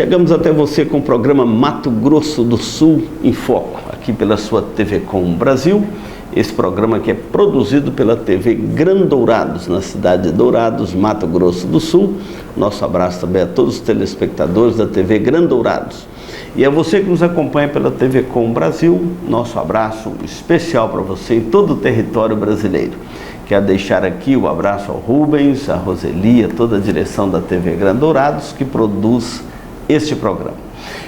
Chegamos até você com o programa Mato Grosso do Sul em Foco, aqui pela sua TV Com Brasil. Esse programa que é produzido pela TV Grandourados, na cidade de Dourados, Mato Grosso do Sul. Nosso abraço também a todos os telespectadores da TV Grandourados. E a você que nos acompanha pela TV Com Brasil, nosso abraço especial para você em todo o território brasileiro. Quero deixar aqui o abraço ao Rubens, a Roseli, a toda a direção da TV Grandourados que produz este programa.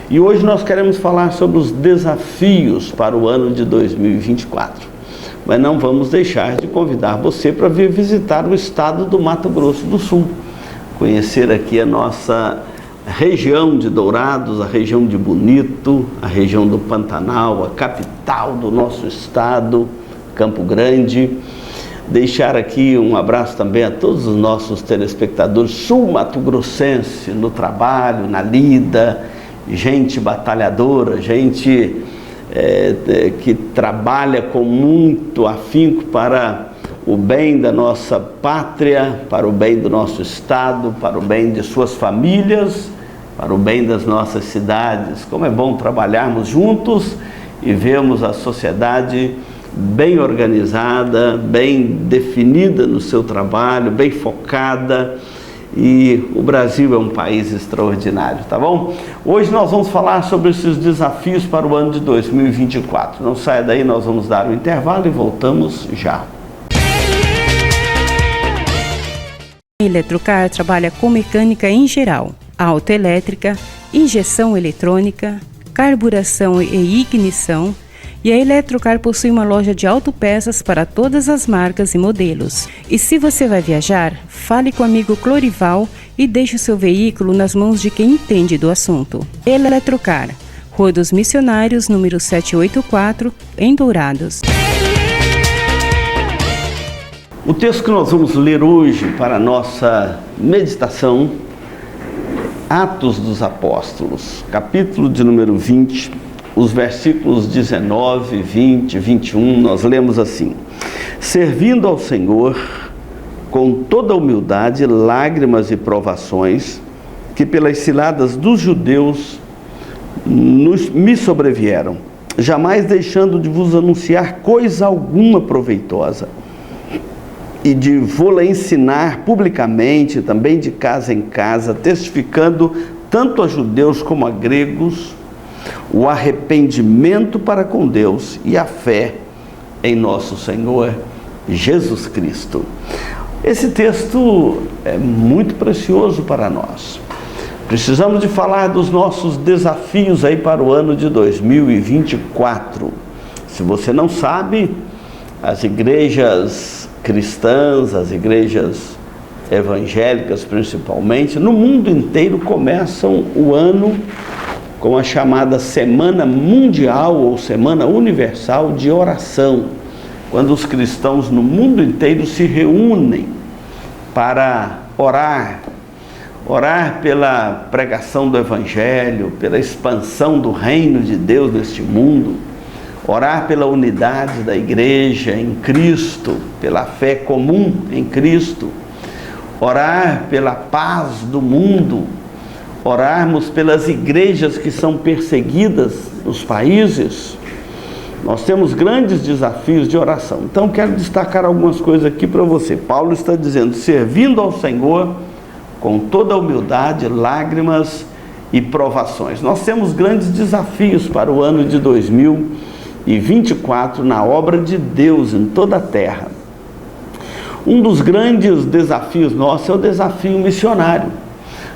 E hoje nós queremos falar sobre os desafios para o ano de 2024. Mas não vamos deixar de convidar você para vir visitar o estado do Mato Grosso do Sul. Conhecer aqui a nossa região de Dourados, a região de Bonito, a região do Pantanal, a capital do nosso estado, Campo Grande. Deixar aqui um abraço também a todos os nossos telespectadores sul-mato-grossense, no trabalho, na lida, gente batalhadora, gente que trabalha com muito afinco para o bem da nossa pátria, para o bem do nosso estado, para o bem de suas famílias, para o bem das nossas cidades. Como é bom trabalharmos juntos e vermos a sociedade bem organizada, bem definida no seu trabalho, bem focada. E o Brasil é um país extraordinário, tá bom? Hoje nós vamos falar sobre esses desafios para o ano de 2024. Não saia daí, nós vamos dar um intervalo e voltamos já. A Eletrocar trabalha com mecânica em geral, autoelétrica, injeção eletrônica, carburação e ignição. E a Eletrocar possui uma loja de autopeças para todas as marcas e modelos. E se você vai viajar, fale com o amigo Clorival e deixe o seu veículo nas mãos de quem entende do assunto. Eletrocar, Rua dos Missionários, número 784, em Dourados. O texto que nós vamos ler hoje para a nossa meditação, Atos dos Apóstolos, capítulo de número 20, os versículos 19, 20, 21, nós lemos assim: servindo ao Senhor com toda humildade, lágrimas e provações, que pelas ciladas dos judeus me sobrevieram, jamais deixando de vos anunciar coisa alguma proveitosa, e de vô-la ensinar publicamente, também de casa em casa, testificando tanto a judeus como a gregos, o arrependimento para com Deus e a fé em nosso Senhor Jesus Cristo. Esse texto é muito precioso para nós. Precisamos de falar dos nossos desafios aí para o ano de 2024. Se você não sabe, as igrejas cristãs, as igrejas evangélicas principalmente, no mundo inteiro começam o ano com a chamada Semana Mundial ou Semana Universal de Oração, quando os cristãos no mundo inteiro se reúnem para orar pela pregação do Evangelho, pela expansão do reino de Deus neste mundo, orar pela unidade da igreja em Cristo, pela fé comum em Cristo, orar pela paz do mundo, orarmos pelas igrejas que são perseguidas nos países. Nós temos grandes desafios de oração. Então quero destacar algumas coisas aqui para você. Paulo está dizendo, servindo ao Senhor com toda a humildade, lágrimas e provações. Nós temos grandes desafios para o ano de 2024 na obra de Deus em toda a terra. Um dos grandes desafios nossos é o desafio missionário.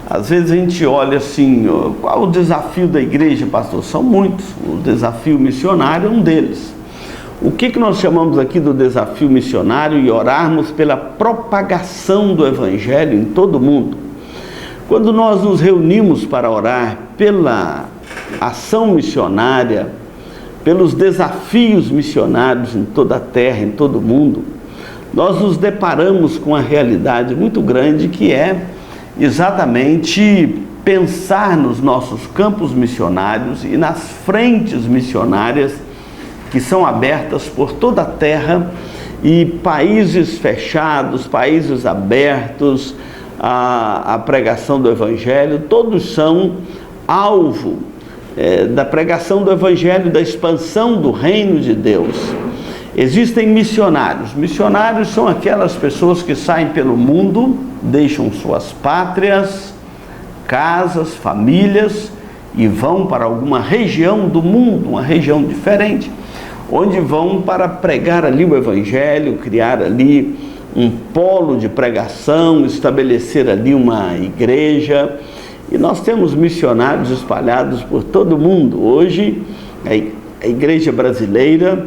Às vezes a gente olha assim, qual o desafio da igreja, pastor? São muitos. O desafio missionário é um deles. O que nós chamamos aqui do desafio missionário e orarmos pela propagação do Evangelho em todo o mundo? Quando nós nos reunimos para orar pela ação missionária, pelos desafios missionários em toda a terra, em todo o mundo, nós nos deparamos com uma realidade muito grande que é exatamente pensar nos nossos campos missionários e nas frentes missionárias que são abertas por toda a terra, e países fechados, países abertos à pregação do Evangelho, todos são alvo da pregação do Evangelho, da expansão do reino de Deus. Existem missionários. Missionários são aquelas pessoas que saem pelo mundo, deixam suas pátrias, casas, famílias e vão para alguma região do mundo, uma região diferente, onde vão para pregar ali o Evangelho, criar ali um polo de pregação, estabelecer ali uma igreja. E nós temos missionários espalhados por todo o mundo. Hoje, a igreja brasileira,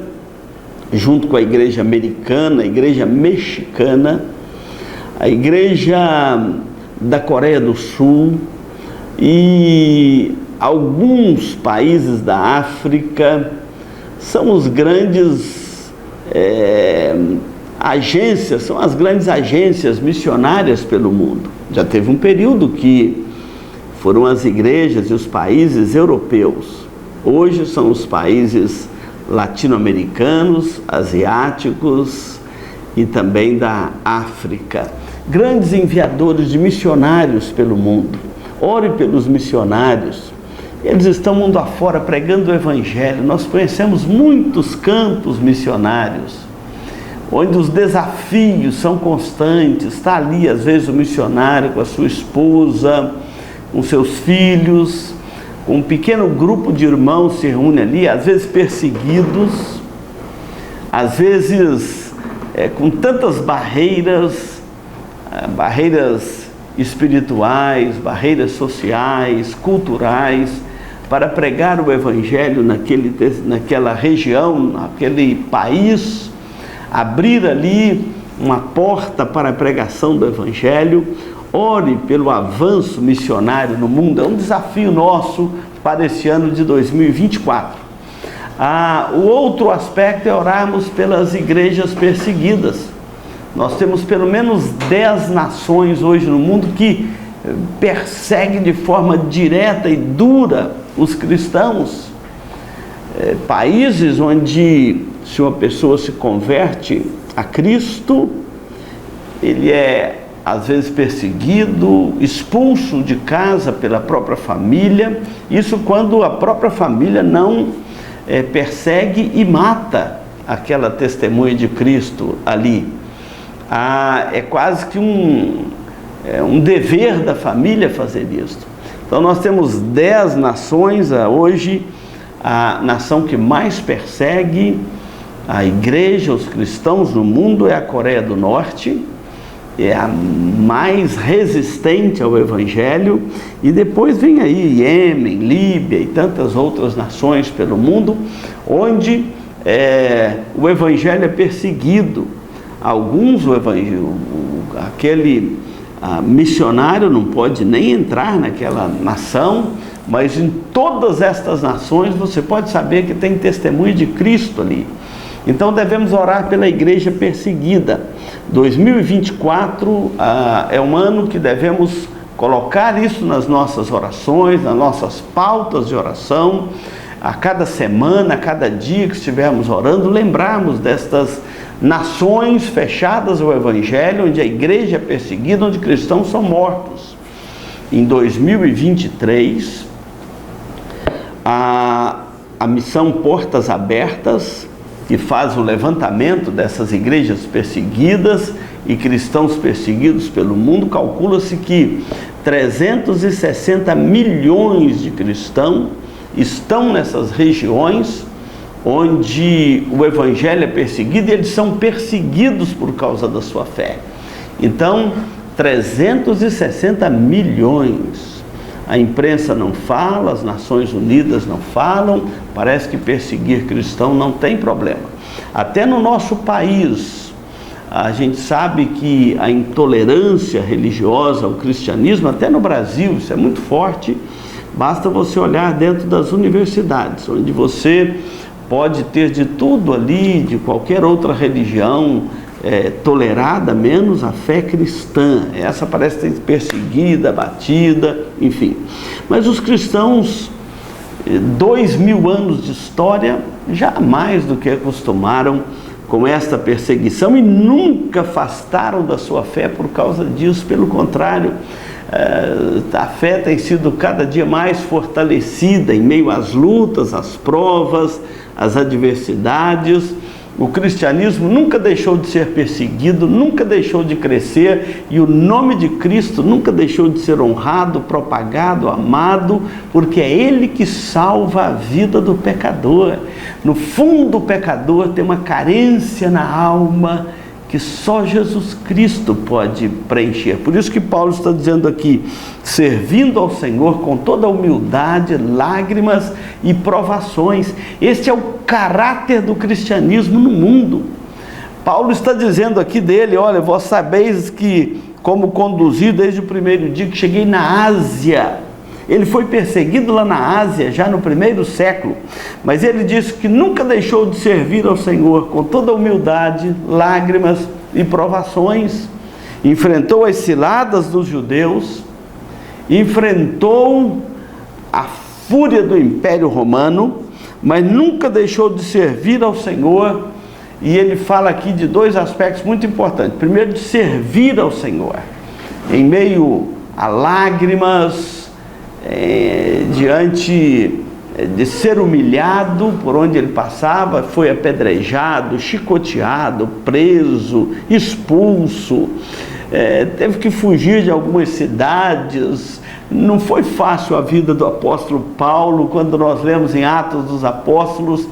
junto com a igreja americana, a igreja mexicana, a igreja da Coreia do Sul e alguns países da África são os grandes agências, são as grandes agências missionárias pelo mundo. Já teve um período que foram as igrejas e os países europeus. Hoje são os países latino-americanos, asiáticos e também da África. Grandes enviadores de missionários pelo mundo. Ore pelos missionários. Eles estão mundo afora pregando o Evangelho. Nós conhecemos muitos campos missionários, onde os desafios são constantes. Está ali, às vezes, o missionário com a sua esposa, com seus filhos, com um pequeno grupo de irmãos se reúne ali, às vezes perseguidos, às vezes com tantas barreiras, barreiras espirituais, barreiras sociais, culturais, para pregar o Evangelho naquela região, naquele país, abrir ali uma porta para a pregação do Evangelho. Ore pelo avanço missionário no mundo. É um desafio nosso para esse ano de 2024. O outro aspecto é orarmos pelas igrejas perseguidas. Nós temos pelo menos 10 nações hoje no mundo que perseguem de forma direta e dura os cristãos. Países onde, se uma pessoa se converte a Cristo, ele é às vezes perseguido, expulso de casa pela própria família. Isso quando a própria família não persegue e mata aquela testemunha de Cristo ali. É quase que um dever da família fazer isso. Então nós temos 10 nações. Hoje a nação que mais persegue a igreja, os cristãos no mundo, é a Coreia do Norte. É a mais resistente ao Evangelho, e depois vem aí Iêmen, Líbia e tantas outras nações pelo mundo, onde o Evangelho é perseguido. Alguns, aquele missionário não pode nem entrar naquela nação, mas em todas estas nações você pode saber que tem testemunho de Cristo ali. Então devemos orar pela igreja perseguida. 2024 é um ano que devemos colocar isso nas nossas orações, nas nossas pautas de oração. A cada semana, a cada dia que estivermos orando, lembrarmos destas nações fechadas ao Evangelho, onde a igreja é perseguida, onde cristãos são mortos. Em 2023, a missão Portas Abertas, que faz o levantamento dessas igrejas perseguidas e cristãos perseguidos pelo mundo, calcula-se que 360 milhões de cristãos estão nessas regiões onde o Evangelho é perseguido, e eles são perseguidos por causa da sua fé. Então, 360 milhões. A imprensa não fala, as Nações Unidas não falam, parece que perseguir cristão não tem problema. Até no nosso país, a gente sabe que a intolerância religiosa ao cristianismo, até no Brasil, isso é muito forte. Basta você olhar dentro das universidades, onde você pode ter de tudo ali, de qualquer outra religião tolerada, menos a fé cristã. Essa parece ter sido perseguida, abatida, enfim. Mas os cristãos, 2000 anos de história, jamais do que acostumaram com esta perseguição e nunca afastaram da sua fé por causa disso. Pelo contrário, A fé tem sido cada dia mais fortalecida em meio às lutas, às provas, às adversidades. O cristianismo nunca deixou de ser perseguido, nunca deixou de crescer, e o nome de Cristo nunca deixou de ser honrado, propagado, amado, porque é Ele que salva a vida do pecador. No fundo, o pecador tem uma carência na alma que só Jesus Cristo pode preencher. Por isso que Paulo está dizendo aqui, servindo ao Senhor com toda humildade, lágrimas e provações. Este é o caráter do cristianismo no mundo. Paulo está dizendo aqui dele, olha, vós sabeis que como conduzi desde o primeiro dia que cheguei na Ásia. Ele foi perseguido lá na Ásia, já no primeiro século, mas ele disse que nunca deixou de servir ao Senhor com toda humildade, lágrimas e provações. Enfrentou as ciladas dos judeus, enfrentou a fúria do Império Romano, mas nunca deixou de servir ao Senhor. E ele fala aqui de dois aspectos muito importantes. Primeiro, de servir ao Senhor, em meio a lágrimas, diante de ser humilhado por onde ele passava, foi apedrejado, chicoteado, preso, expulso, teve que fugir de algumas cidades. Não foi fácil a vida do apóstolo Paulo. Quando nós lemos em Atos dos Apóstolos,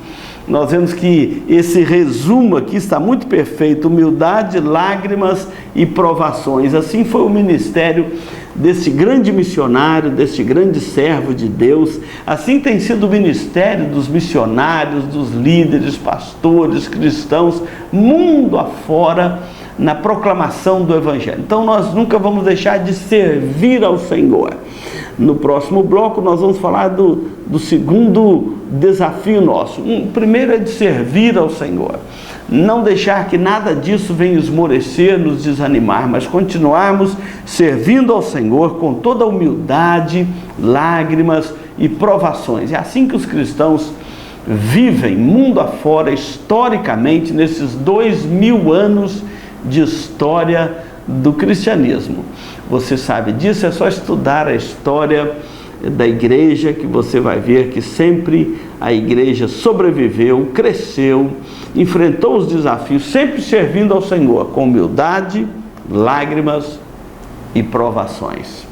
nós vemos que esse resumo aqui está muito perfeito: humildade, lágrimas e provações. Assim foi o ministério desse grande missionário, desse grande servo de Deus. Assim tem sido o ministério dos missionários, dos líderes, pastores, cristãos, mundo afora, na proclamação do Evangelho. Então nós nunca vamos deixar de servir ao Senhor. No próximo bloco nós vamos falar do segundo desafio nosso. O primeiro é de servir ao Senhor. Não deixar que nada disso venha esmorecer, nos desanimar, mas continuarmos servindo ao Senhor com toda humildade, lágrimas e provações. É assim que os cristãos vivem mundo afora, historicamente, nesses 2000 anos de história do cristianismo. Você sabe disso, é só estudar a história da igreja que você vai ver que sempre a igreja sobreviveu, cresceu, enfrentou os desafios, sempre servindo ao Senhor com humildade, lágrimas e provações.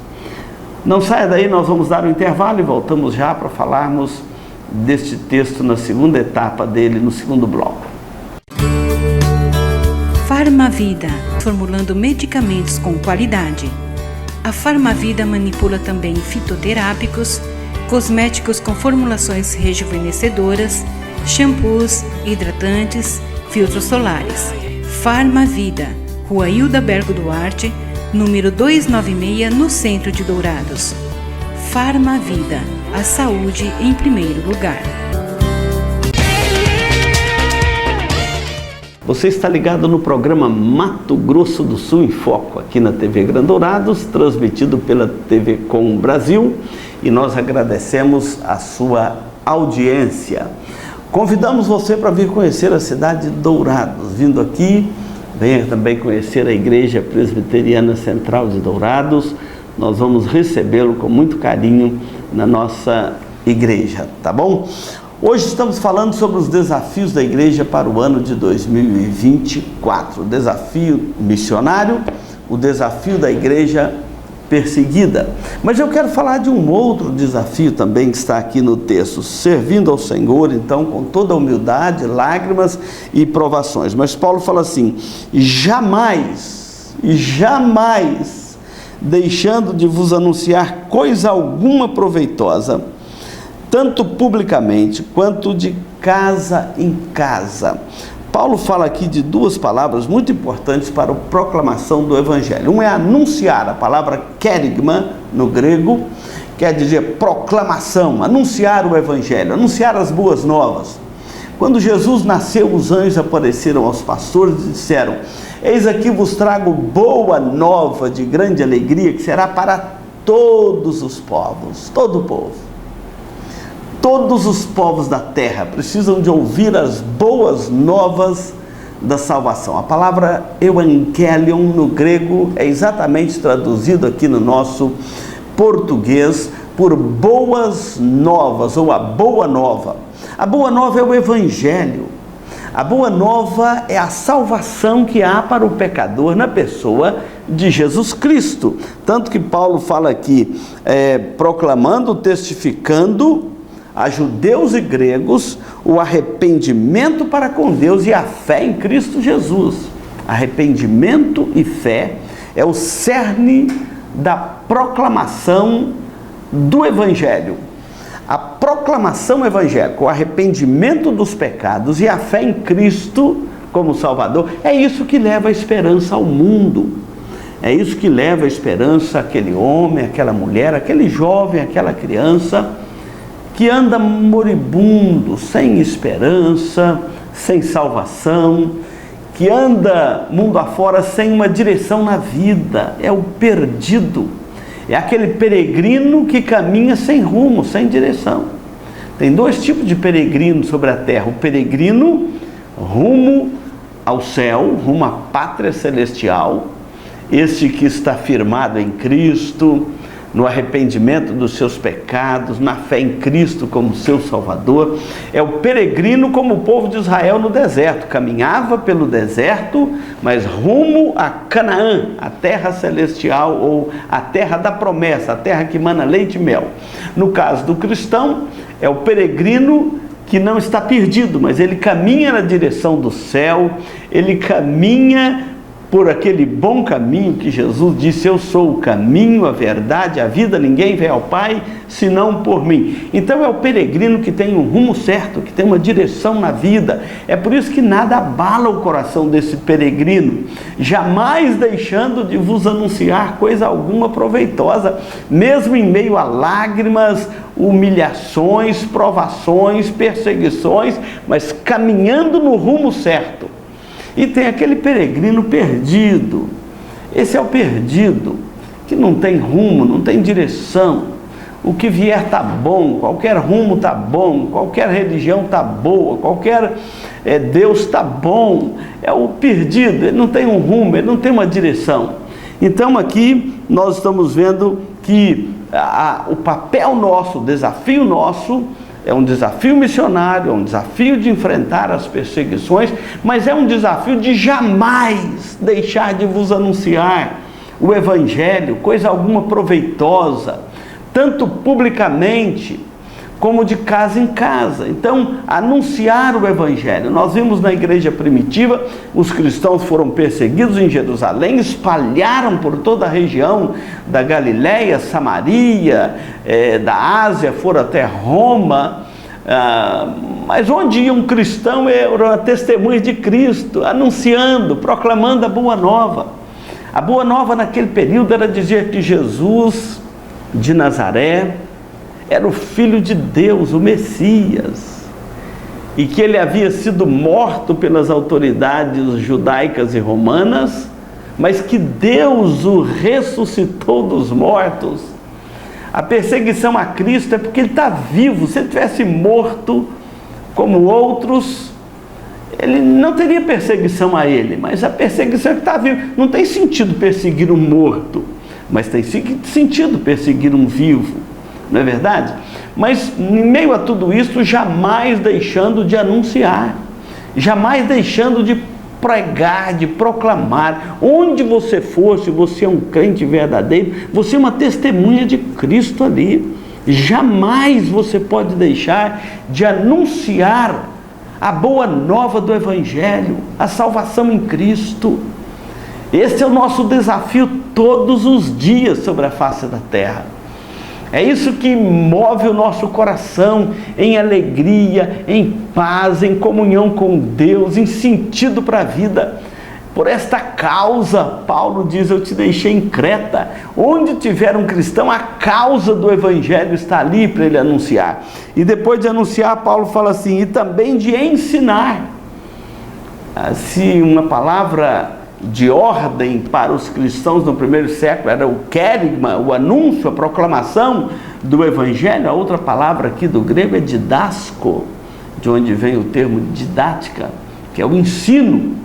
Não saia daí, nós vamos dar um intervalo e voltamos já para falarmos deste texto na segunda etapa dele, no segundo bloco. Farmavida, formulando medicamentos com qualidade. A Farmavida manipula também fitoterápicos, cosméticos com formulações rejuvenescedoras, shampoos, hidratantes, filtros solares. Farmavida, Rua Hilda Bergo Duarte, número 296, no centro de Dourados. Farmavida, a saúde em primeiro lugar. Você está ligado no programa Mato Grosso do Sul em Foco, aqui na TV Grandourados, transmitido pela TV Com Brasil, e nós agradecemos a sua audiência. Convidamos você para vir conhecer a cidade de Dourados. Vindo aqui, venha também conhecer a Igreja Presbiteriana Central de Dourados. Nós vamos recebê-lo com muito carinho na nossa igreja, tá bom? Hoje estamos falando sobre os desafios da igreja para o ano de 2024. O desafio missionário, o desafio da igreja perseguida. Mas eu quero falar de um outro desafio também que está aqui no texto, servindo ao Senhor, então, com toda a humildade, lágrimas e provações. Mas Paulo fala assim: jamais, deixando de vos anunciar coisa alguma proveitosa, tanto publicamente quanto de casa em casa. Paulo fala aqui de duas palavras muito importantes para a proclamação do Evangelho. Um é anunciar, a palavra kerygma no grego quer dizer proclamação, anunciar o Evangelho, anunciar as boas novas. Quando Jesus nasceu, os anjos apareceram aos pastores e disseram: eis aqui vos trago boa nova de grande alegria, que será para todos os povos, todo o povo. Todos os povos da terra precisam de ouvir as boas novas da salvação. A palavra evangelion no grego é exatamente traduzido aqui no nosso português por boas novas, ou a boa nova. A boa nova é o evangelho. A boa nova é a salvação que há para o pecador na pessoa de Jesus Cristo. Tanto que Paulo fala aqui, proclamando, testificando a judeus e gregos o arrependimento para com Deus e a fé em Cristo Jesus. Arrependimento e fé é o cerne da proclamação do Evangelho. A proclamação evangélica, o arrependimento dos pecados e a fé em Cristo como Salvador, é isso que leva a esperança ao mundo. É isso que leva a esperança àquele homem, àquela mulher, àquele jovem, àquela criança que anda moribundo, sem esperança, sem salvação, que anda mundo afora sem uma direção na vida. É o perdido. É aquele peregrino que caminha sem rumo, sem direção. Tem dois tipos de peregrino sobre a terra. O peregrino rumo ao céu, rumo à pátria celestial. Este que está firmado em Cristo, no arrependimento dos seus pecados, na fé em Cristo como seu Salvador. É o peregrino como o povo de Israel no deserto. Caminhava pelo deserto, mas rumo a Canaã, a terra celestial, ou a terra da promessa, a terra que mana leite e mel. No caso do cristão, é o peregrino que não está perdido, mas ele caminha na direção do céu, ele caminha por aquele bom caminho que Jesus disse: eu sou o caminho, a verdade, a vida, ninguém vem ao Pai senão por mim. Então é o peregrino que tem um rumo certo, que tem uma direção na vida. É por isso que nada abala o coração desse peregrino, jamais deixando de vos anunciar coisa alguma proveitosa, mesmo em meio a lágrimas, humilhações, provações, perseguições, mas caminhando no rumo certo. E tem aquele peregrino perdido. Esse é o perdido, que não tem rumo, não tem direção. O que vier está bom, qualquer rumo está bom, qualquer religião está boa, qualquer Deus está bom. É o perdido, ele não tem um rumo, ele não tem uma direção. Então aqui nós estamos vendo que o papel nosso, o desafio nosso, é um desafio missionário, é um desafio de enfrentar as perseguições, mas é um desafio de jamais deixar de vos anunciar o Evangelho, coisa alguma proveitosa, tanto publicamente como de casa em casa. Então, anunciar o Evangelho. Nós vimos na igreja primitiva, os cristãos foram perseguidos em Jerusalém, espalharam por toda a região da Galiléia, Samaria, da Ásia, foram até Roma, mas onde ia um cristão era testemunha de Cristo, anunciando, proclamando a boa nova. A boa nova naquele período era dizer que Jesus de Nazaré era o Filho de Deus, o Messias, e que ele havia sido morto pelas autoridades judaicas e romanas, mas que Deus o ressuscitou dos mortos. A perseguição a Cristo é porque ele está vivo. Se ele tivesse morto como outros, ele não teria perseguição a ele, mas a perseguição é que está vivo. Não tem sentido perseguir um morto, mas tem sentido perseguir um vivo. Não é verdade? Mas em meio a tudo isso, jamais deixando de anunciar, jamais deixando de pregar, de proclamar. Onde você for, se você é um crente verdadeiro, você é uma testemunha de Cristo ali. Jamais você pode deixar de anunciar a boa nova do Evangelho, a salvação em Cristo. Esse é o nosso desafio todos os dias sobre a face da terra. É isso que move o nosso coração em alegria, em paz, em comunhão com Deus, em sentido para a vida. Por esta causa, Paulo diz: eu te deixei em Creta. Onde tiver um cristão, a causa do Evangelho está ali para ele anunciar. E depois de anunciar, Paulo fala assim: e também de ensinar. Se uma palavra de ordem para os cristãos no primeiro século era o querigma, o anúncio, a proclamação do Evangelho, a outra palavra aqui do grego é didasco, de onde vem o termo didática, que é o ensino.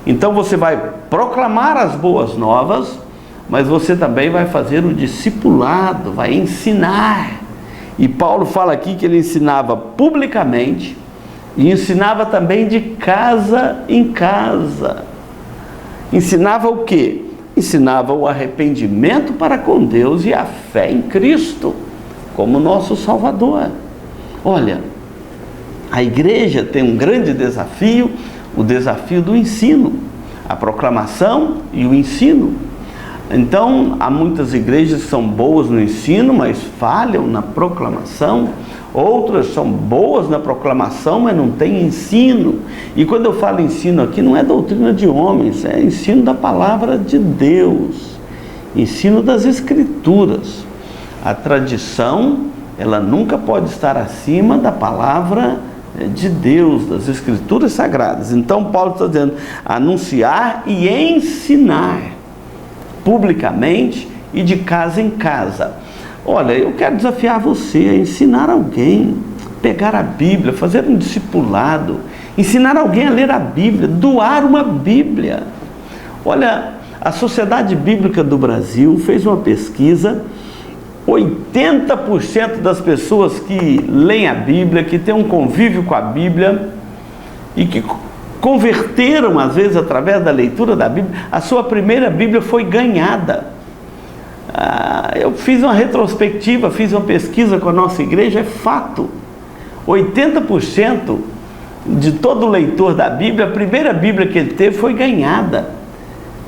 Então você vai proclamar as boas novas, mas você também vai fazer o discipulado, vai ensinar. E Paulo fala aqui que ele ensinava publicamente e ensinava também de casa em casa. Ensinava o quê? Ensinava o arrependimento para com Deus e a fé em Cristo como nosso Salvador. Olha, a igreja tem um grande desafio, o desafio do ensino, a proclamação e o ensino. Então, há muitas igrejas que são boas no ensino, mas falham na proclamação. Outras são boas na proclamação, mas não têm ensino. E quando eu falo ensino aqui, não é doutrina de homens, é ensino da palavra de Deus, ensino das Escrituras. A tradição, ela nunca pode estar acima da palavra de Deus, das Escrituras Sagradas. Então, Paulo está dizendo, anunciar e ensinar publicamente e de casa em casa. Olha, eu quero desafiar você a ensinar alguém, pegar a Bíblia, fazer um discipulado, ensinar alguém a ler a Bíblia, doar uma Bíblia. Olha, a Sociedade Bíblica do Brasil fez uma pesquisa, 80% das pessoas que leem a Bíblia, que têm um convívio com a Bíblia e que converteram, às vezes, através da leitura da Bíblia, a sua primeira Bíblia foi ganhada. Eu fiz uma retrospectiva, fiz uma pesquisa com a nossa igreja, é fato. 80% de todo leitor da Bíblia, a primeira Bíblia que ele teve foi ganhada.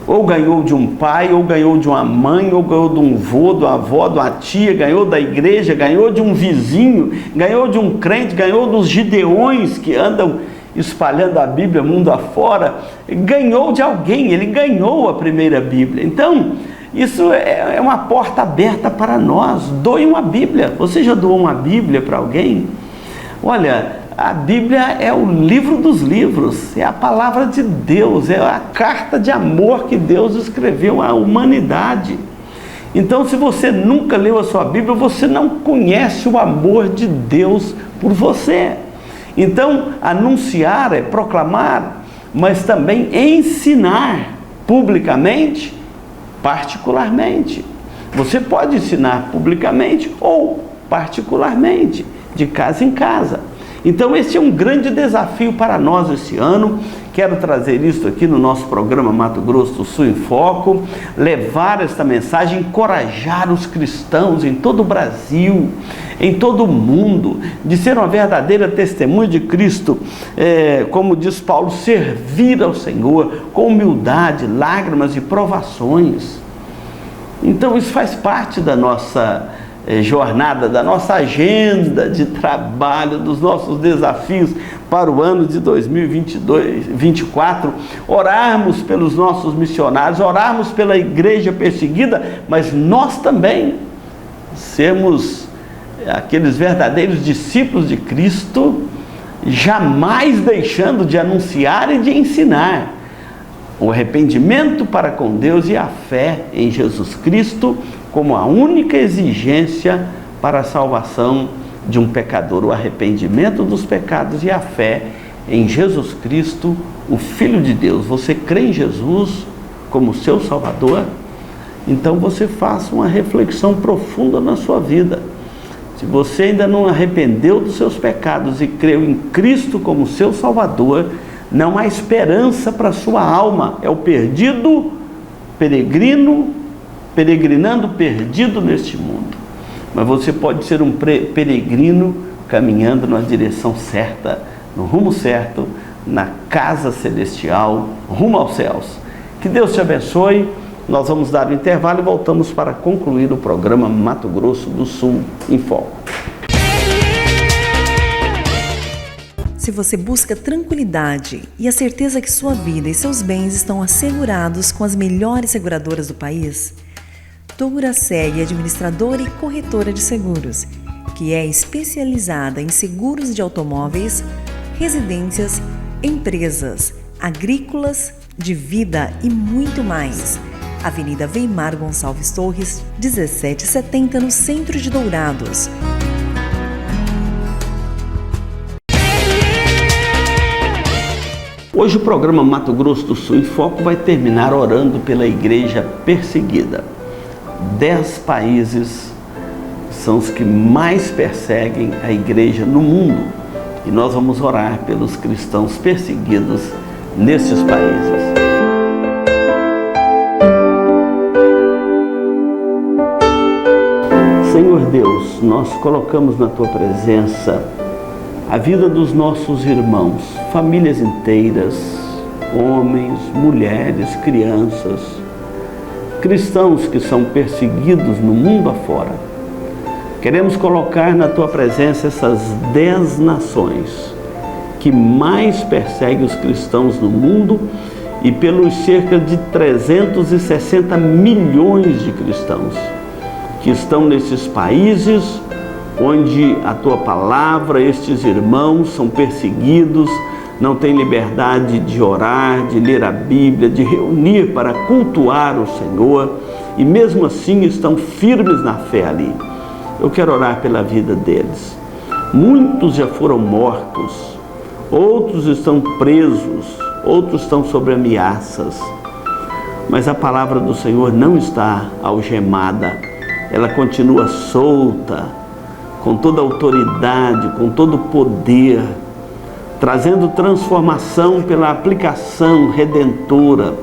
Ou ganhou de um pai, ou ganhou de uma mãe, ou ganhou de um avô, de uma avó, de uma tia, ganhou da igreja, ganhou de um vizinho, ganhou de um crente, ganhou dos gideões que andam espalhando a Bíblia mundo afora, ganhou de alguém, ele ganhou a primeira Bíblia. Então, isso é uma porta aberta para nós. Doe uma Bíblia. Você já doou uma Bíblia para alguém? Olha, a Bíblia é o livro dos livros, é a palavra de Deus, é a carta de amor que Deus escreveu à humanidade. Então, se você nunca leu a sua Bíblia, você não conhece o amor de Deus por você. Então, anunciar é proclamar, mas também ensinar publicamente, particularmente. Você pode ensinar publicamente ou particularmente, de casa em casa. Então, esse é um grande desafio para nós esse ano. Quero trazer isso aqui no nosso programa Mato Grosso do Sul em Foco, levar esta mensagem, encorajar os cristãos em todo o Brasil, em todo o mundo, de ser uma verdadeira testemunha de Cristo, como diz Paulo, servir ao Senhor com humildade, lágrimas e provações. Então, isso faz parte da nossa jornada, da nossa agenda de trabalho, dos nossos desafios para o ano de 2024, orarmos pelos nossos missionários, orarmos pela igreja perseguida, mas nós também sermos aqueles verdadeiros discípulos de Cristo, jamais deixando de anunciar e de ensinar o arrependimento para com Deus e a fé em Jesus Cristo como a única exigência para a salvação de um pecador, o arrependimento dos pecados e a fé em Jesus Cristo, o Filho de Deus. Você crê em Jesus como seu Salvador? Então você faça uma reflexão profunda na sua vida. Se você ainda não arrependeu dos seus pecados e creu em Cristo como seu Salvador, não há esperança para a sua alma. É o perdido, peregrinando perdido neste mundo. Mas você pode ser um peregrino caminhando na direção certa, no rumo certo, na casa celestial, rumo aos céus. Que Deus te abençoe. Nós vamos dar um intervalo e voltamos para concluir o programa Mato Grosso do Sul em Foco. Se você busca tranquilidade e a certeza que sua vida e seus bens estão assegurados com as melhores seguradoras do país, Douraseg, administradora e corretora de seguros, que é especializada em seguros de automóveis, residências, empresas, agrícolas, de vida e muito mais. Avenida Weimar Gonçalves Torres, 1770, no centro de Dourados. Hoje o programa Mato Grosso do Sul em Foco vai terminar orando pela igreja perseguida. 10 países são os que mais perseguem a igreja no mundo e nós vamos orar pelos cristãos perseguidos nesses países. Senhor Deus, nós colocamos na Tua presença a vida dos nossos irmãos, famílias inteiras, homens, mulheres, crianças, cristãos que são perseguidos no mundo afora. Queremos colocar na Tua presença essas 10 nações que mais perseguem os cristãos no mundo e pelos cerca de 360 milhões de cristãos que estão nesses países onde a Tua palavra, estes irmãos são perseguidos, não têm liberdade de orar, de ler a Bíblia, de reunir para cultuar o Senhor e mesmo assim estão firmes na fé ali. Eu quero orar pela vida deles. Muitos já foram mortos, outros estão presos, outros estão sob ameaças, mas a palavra do Senhor não está algemada, ela continua solta, com toda a autoridade, com todo o poder, trazendo transformação pela aplicação redentora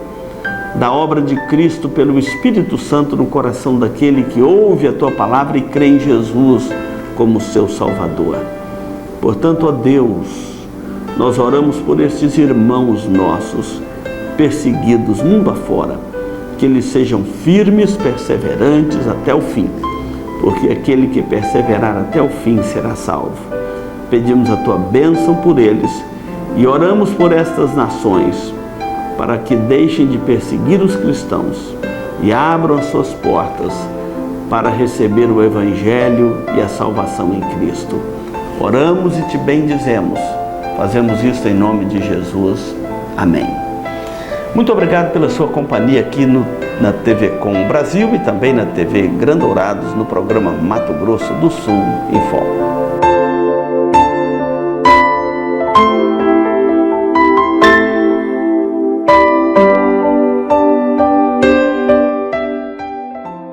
da obra de Cristo pelo Espírito Santo no coração daquele que ouve a Tua palavra e crê em Jesus como seu Salvador. Portanto, ó Deus, nós oramos por estes irmãos nossos perseguidos mundo afora, que eles sejam firmes, perseverantes até o fim, porque aquele que perseverar até o fim será salvo. Pedimos a Tua bênção por eles e oramos por estas nações, para que deixem de perseguir os cristãos e abram as suas portas para receber o Evangelho e a salvação em Cristo. Oramos e Te bendizemos. Fazemos isso em nome de Jesus. Amém. Muito obrigado pela sua companhia aqui na TV Com Brasil e também na TV Grandourados no programa Mato Grosso do Sul em Foco.